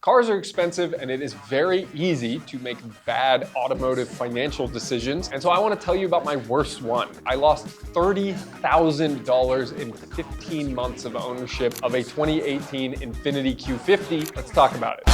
Cars are expensive and it is very easy to make bad automotive financial decisions. And so I want to tell you about my worst one. I lost $30,000 in 15 months of ownership of a 2018 Infiniti Q50. Let's talk about it.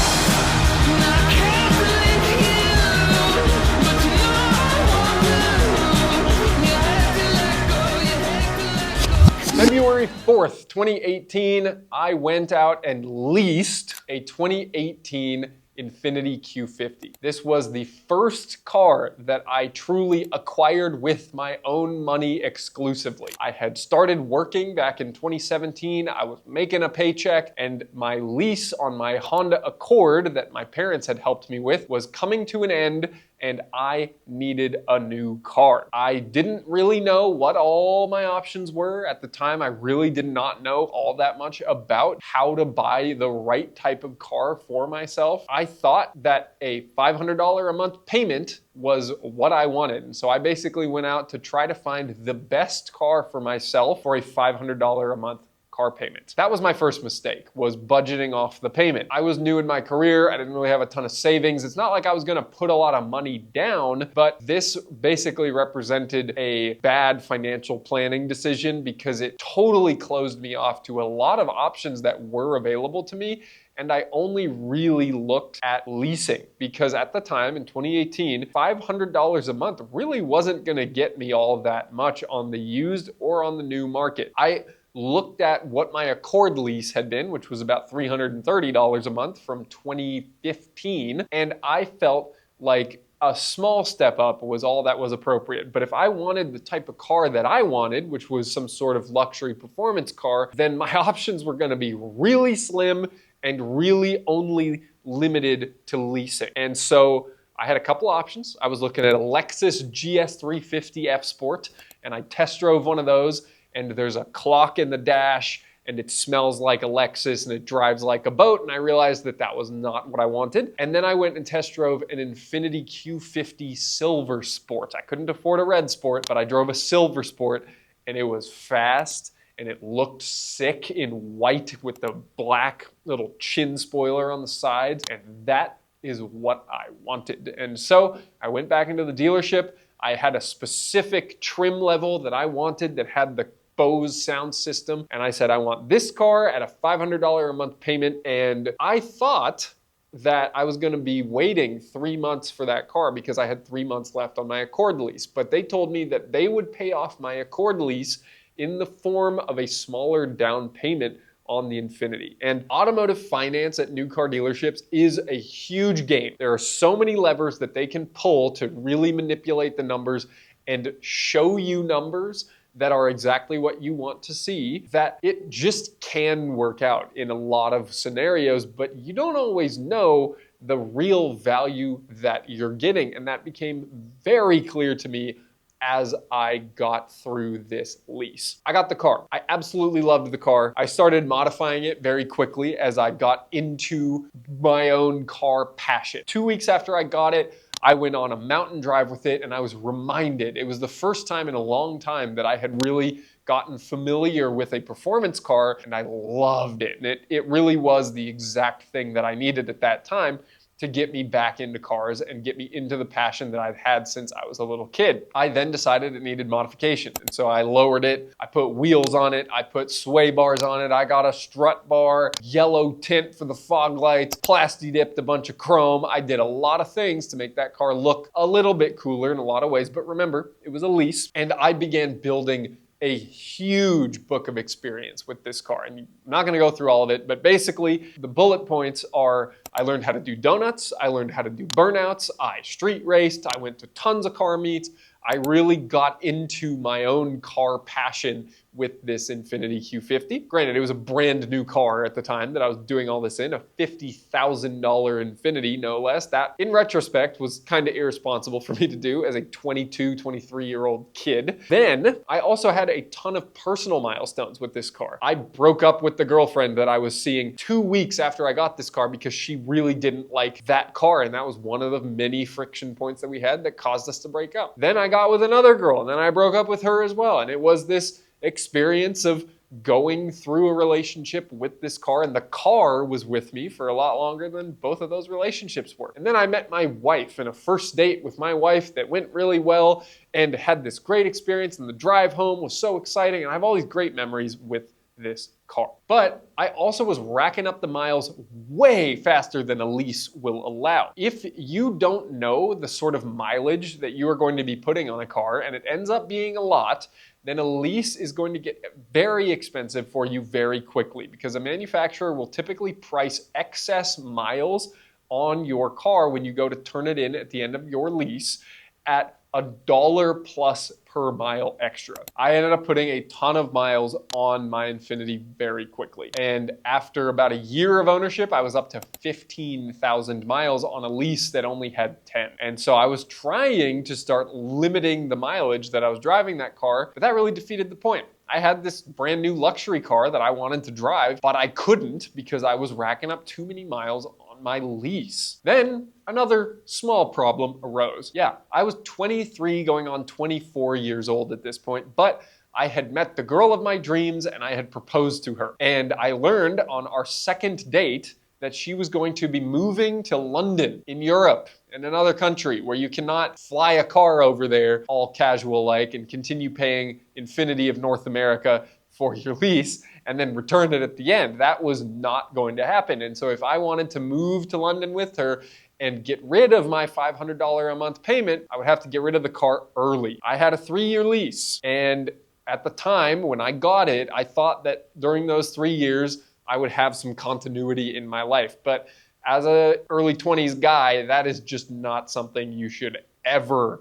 February 4th, 2018, I went out and leased a 2018 Infiniti Q50. This was the first car that I truly acquired with my own money exclusively. I had started working back in 2017. I was making a paycheck and my lease on my Honda Accord that my parents had helped me with was coming to an end and I needed a new car. I didn't really know what all my options were. At the time, I really did not know all that much about how to buy the right type of car for myself. I thought that a $500 a month payment was what I wanted. And so I basically went out to try to find the best car for myself for a $500 a month car payment. That was my first mistake, was budgeting off the payment. I was new in my career. I didn't really have a ton of savings. It's not like I was gonna put a lot of money down, but this basically represented a bad financial planning decision because it totally closed me off to a lot of options that were available to me. And I only really looked at leasing because at the time in 2018, $500 a month really wasn't gonna get me all that much on the used or on the new market. I looked at what my Accord lease had been, which was about $330 a month from 2015, and I felt like a small step up was all that was appropriate. But if I wanted the type of car that I wanted, which was some sort of luxury performance car, then my options were gonna be really slim and really only limited to leasing. And so I had a couple options. I was looking at a Lexus GS350 F Sport, and I test drove one of those, and there's a clock in the dash and it smells like a Lexus and it drives like a boat. And I realized that that was not what I wanted. And then I went and test drove an Infiniti Q50 Silver Sport. I couldn't afford a red Sport, but I drove a Silver Sport and it was fast and it looked sick in white with the black little chin spoiler on the sides. And that is what I wanted. And so I went back into the dealership. I had a specific trim level that I wanted that had the Bose sound system. And I said, I want this car at a $500 a month payment. And I thought that I was gonna be waiting 3 months for that car because I had 3 months left on my Accord lease. But they told me that they would pay off my Accord lease in the form of a smaller down payment on the Infiniti. And automotive finance at new car dealerships is a huge game. There are so many levers that they can pull to really manipulate the numbers and show you numbers that are exactly what you want to see, that it just can work out in a lot of scenarios, but you don't always know the real value that you're getting. And that became very clear to me as I got through this lease. I got the car. I absolutely loved the car. I started modifying it very quickly as I got into my own car passion. 2 weeks after I got it, I went on a mountain drive with it and I was reminded, it was the first time in a long time that I had really gotten familiar with a performance car and I loved it. And it really was the exact thing that I needed at that time to get me back into cars and get me into the passion that I've had since I was a little kid. I then decided it needed modification. And so I lowered it, I put wheels on it, I put sway bars on it, I got a strut bar, yellow tint for the fog lights, plasti dipped a bunch of chrome. I did a lot of things to make that car look a little bit cooler in a lot of ways, but remember, it was a lease. And I began building a huge book of experience with this car. And I'm not gonna go through all of it, but basically the bullet points are, I learned how to do donuts, I learned how to do burnouts, I street raced, I went to tons of car meets. I really got into my own car passion with this Infiniti Q50. Granted, it was a brand new car at the time that I was doing all this in, a $50,000 Infiniti, no less. That, in retrospect, was kind of irresponsible for me to do as a 22, 23-year-old kid. Then, I also had a ton of personal milestones with this car. I broke up with the girlfriend that I was seeing 2 weeks after I got this car because she really didn't like that car, and that was one of the many friction points that we had that caused us to break up. Then I got with another girl, and then I broke up with her as well, and it was this experience of going through a relationship with this car, and the car was with me for a lot longer than both of those relationships were. And then I met my wife in a first date with my wife that went really well and had this great experience, and the drive home was so exciting, and I have all these great memories with this car. But I also was racking up the miles way faster than a lease will allow. If you don't know the sort of mileage that you are going to be putting on a car, and it ends up being a lot, then a lease is going to get very expensive for you very quickly, because a manufacturer will typically price excess miles on your car when you go to turn it in at the end of your lease at $1 plus per mile extra. I ended up putting a ton of miles on my Infiniti very quickly. And after about a year of ownership, I was up to 15,000 miles on a lease that only had 10. And so I was trying to start limiting the mileage that I was driving that car, but that really defeated the point. I had this brand new luxury car that I wanted to drive, but I couldn't because I was racking up too many miles on my lease. Then another small problem arose. Yeah, I was 23 going on 24 years old at this point, but I had met the girl of my dreams and I had proposed to her. And I learned on our second date that she was going to be moving to London in Europe, in another country where you cannot fly a car over there all casual like and continue paying Infiniti of North America for your lease and then return it at the end. That was not going to happen. And so if I wanted to move to London with her and get rid of my $500 a month payment, I would have to get rid of the car early. I had a 3-year lease, and at the time when I got it, I thought that during those 3 years, I would have some continuity in my life. But as a early 20s guy, that is just not something you should ever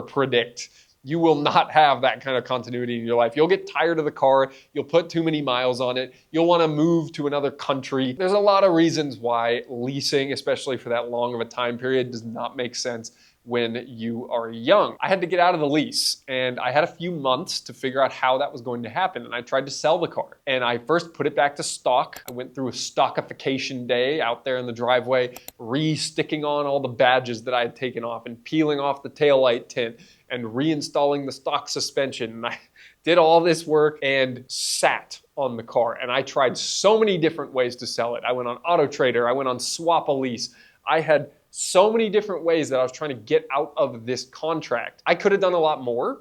predict. You will not have that kind of continuity in your life. You'll get tired of the car. You'll put too many miles on it. You'll want to move to another country. There's a lot of reasons why leasing, especially for that long of a time period, does not make sense when you are young. I had to get out of the lease, and I had a few months to figure out how that was going to happen, and I tried to sell the car. And I first put it back to stock. I went through a stockification day out there in the driveway, re-sticking on all the badges that I had taken off and peeling off the taillight tint and reinstalling the stock suspension. And I did all this work and sat on the car. And I tried so many different ways to sell it. I went on AutoTrader, I went on Swap a Lease. I had so many different ways that I was trying to get out of this contract. I could have done a lot more,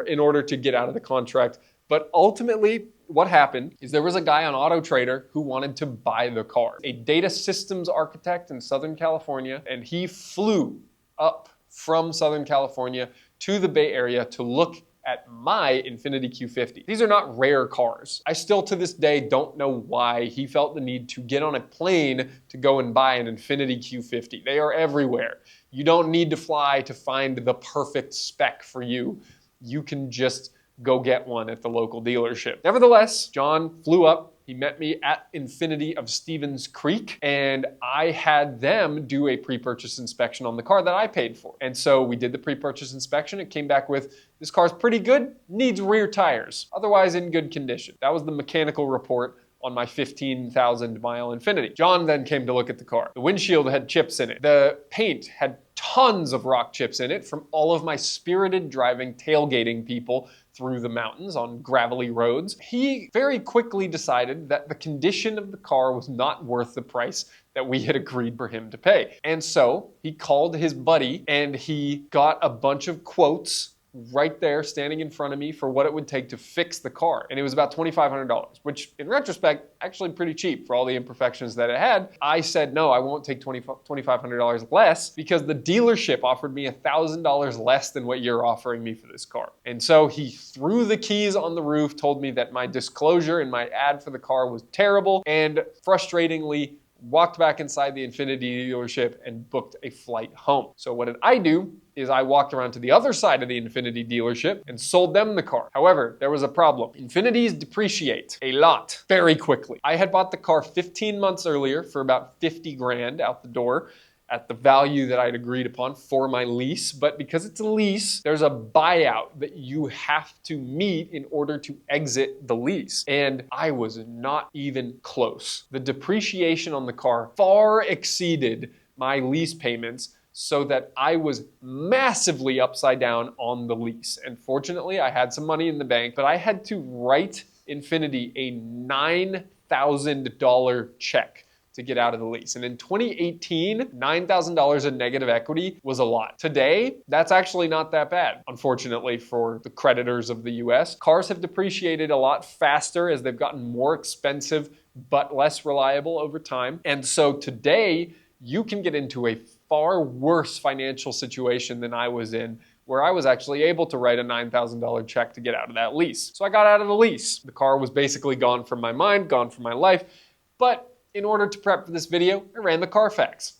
in order to get out of the contract. But ultimately, what happened is there was a guy on AutoTrader who wanted to buy the car, a data systems architect in Southern California, and he flew up from Southern California to the Bay Area to look at my Infiniti Q50. These are not rare cars. I still to this day don't know why he felt the need to get on a plane to go and buy an Infiniti Q50. They are everywhere. You don't need to fly to find the perfect spec for you. You can just go get one at the local dealership. Nevertheless, John flew up. He met me at Infiniti of Stevens Creek, and I had them do a pre-purchase inspection on the car that I paid for. And so we did the pre-purchase inspection. It came back with, this car's pretty good, needs rear tires, otherwise in good condition. That was the mechanical report on my 15,000 mile Infiniti. John then came to look at the car. The windshield had chips in it. The paint had tons of rock chips in it from all of my spirited driving, tailgating people through the mountains on gravelly roads. He very quickly decided that the condition of the car was not worth the price that we had agreed for him to pay. And so he called his buddy and he got a bunch of quotes right there standing in front of me for what it would take to fix the car. And it was about $2,500, which in retrospect, actually pretty cheap for all the imperfections that it had. I said, no, I won't take $2,500 less because the dealership offered me $1,000 less than what you're offering me for this car. And so he threw the keys on the roof, told me that my disclosure in my ad for the car was terrible, and frustratingly walked back inside the Infiniti dealership and booked a flight home. So what did I do? Is I walked around to the other side of the Infiniti dealership and sold them the car. However, there was a problem. Infinitis depreciate a lot very quickly. I had bought the car 15 months earlier for about 50 grand out the door at the value that I'd agreed upon for my lease. But because it's a lease, there's a buyout that you have to meet in order to exit the lease. And I was not even close. The depreciation on the car far exceeded my lease payments, so that I was massively upside down on the lease. And fortunately, I had some money in the bank, but I had to write Infiniti a $9,000 check to get out of the lease. And in 2018, $9,000 in negative equity was a lot. Today, that's actually not that bad, unfortunately, for the creditors of the US. Cars have depreciated a lot faster as they've gotten more expensive but less reliable over time. And so today, you can get into a far worse financial situation than I was in, where I was actually able to write a $9,000 check to get out of that lease. So I got out of the lease. The car was basically gone from my mind, gone from my life, but in order to prep for this video, I ran the CARFAX.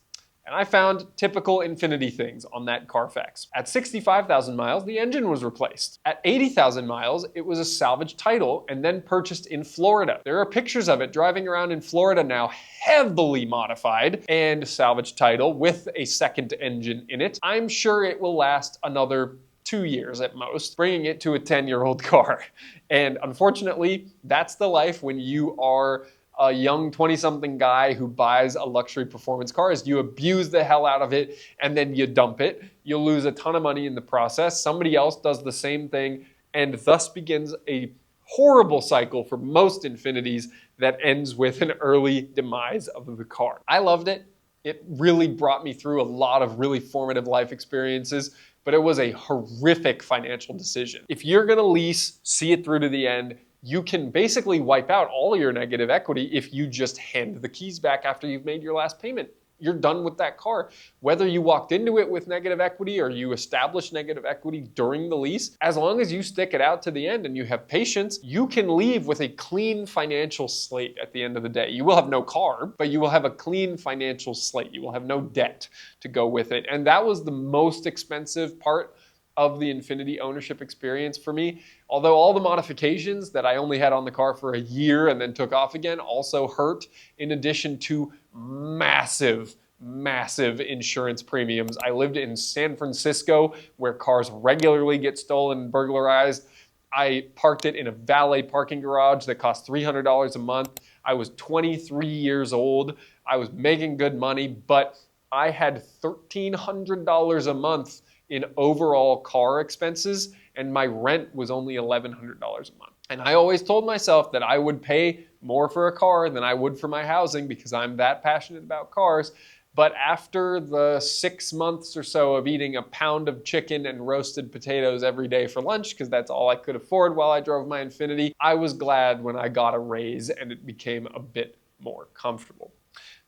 And I found typical Infiniti things on that CARFAX. At 65,000 miles, the engine was replaced. At 80,000 miles, it was a salvage title and then purchased in Florida. There are pictures of it driving around in Florida now, heavily modified and salvage title with a second engine in it. I'm sure it will last another 2 years at most, bringing it to a 10-year-old car. And unfortunately, that's the life when you are a young 20-something guy who buys a luxury performance car. Is you abuse the hell out of it and then you dump it. You'll lose a ton of money in the process. Somebody else does the same thing, and thus begins a horrible cycle for most Infinitis that ends with an early demise of the car. I loved it. It really brought me through a lot of really formative life experiences, but it was a horrific financial decision. If you're gonna lease, see it through to the end. You can basically wipe out all your negative equity if you just hand the keys back after you've made your last payment. You're done with that car. Whether you walked into it with negative equity or you established negative equity during the lease, as long as you stick it out to the end and you have patience, you can leave with a clean financial slate at the end of the day. You will have no car, but you will have a clean financial slate. You will have no debt to go with it. And that was the most expensive part of the Infiniti ownership experience for me. Although all the modifications that I only had on the car for a year and then took off again also hurt, in addition to massive insurance premiums. I lived in San Francisco where cars regularly get stolen and burglarized. I parked it in a valet parking garage that cost $300 a month. I was 23 years old. I was making good money, but I had $1,300 a month in overall car expenses, and my rent was only $1,100 a month. And I always told myself that I would pay more for a car than I would for my housing because I'm that passionate about cars. But after the 6 months or so of eating a pound of chicken and roasted potatoes every day for lunch, because that's all I could afford while I drove my Infiniti, I was glad when I got a raise and it became a bit more comfortable.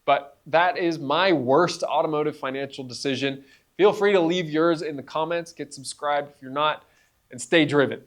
But that is my worst automotive financial decision. Feel free to leave yours in the comments, get subscribed if you're not, and stay driven.